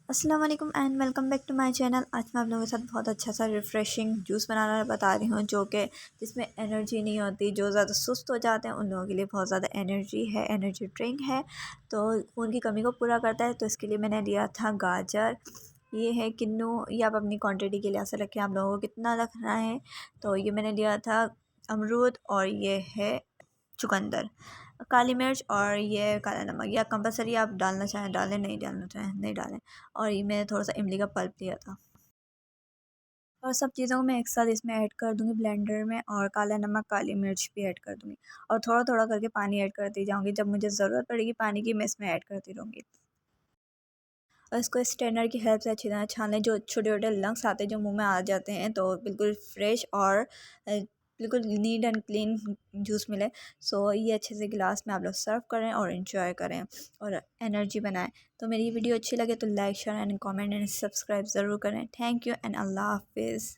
अस्सलाम वालेकुम and welcome back to my channel. आज मैं आप लोगों के साथ बहुत अच्छा सा रिफ़्रेशिंग जूस बनाना बता रही हूँ, जो कि जिसमें एनर्जी नहीं होती, जो ज़्यादा सुस्त हो जाते हैं उन लोगों के लिए बहुत ज़्यादा एनर्जी है, एनर्जी ड्रिंक है। तो खून की कमी को पूरा करता है। तो इसके लिए मैंने लिया था गाजर, ये है किन्नू, ये आप अपनी क्वांटिटी के लिहाज से रखें आप लोगों को कितना रखना है। तो ये मैंने लिया था अमरूद, और ये है चुकंदर, काली मिर्च, और ये काला नमक। या कंपलसरी आप डालना चाहें डालें, नहीं डालना चाहें नहीं डालें। और ये मैंने थोड़ा सा इमली का पल्प लिया था। और सब चीज़ों को मैं एक साथ इसमें ऐड कर दूँगी ब्लेंडर में, और काला नमक, काली मिर्च भी ऐड कर दूँगी। और थोड़ा थोड़ा करके पानी ऐड करती जाऊँगी, जब मुझे ज़रूरत पड़ेगी पानी की मैं इसमें ऐड करती रहूँगी। और इसको स्ट्रेनर की हेल्प से अच्छी तरह छान लें। जो छोटे छोटे लंग्स आते हैं जो मुंह में आ जाते हैं, तो बिल्कुल फ्रेश और बिल्कुल नीट एंड क्लीन जूस मिले। सो ये अच्छे से गिलास में आप लोग सर्व करें और इन्जॉय करें और एनर्जी बनाएं। तो मेरी वीडियो अच्छी लगे तो like share and comment and subscribe ज़रूर करें। थैंक यू एंड अल्लाह हाफिज़।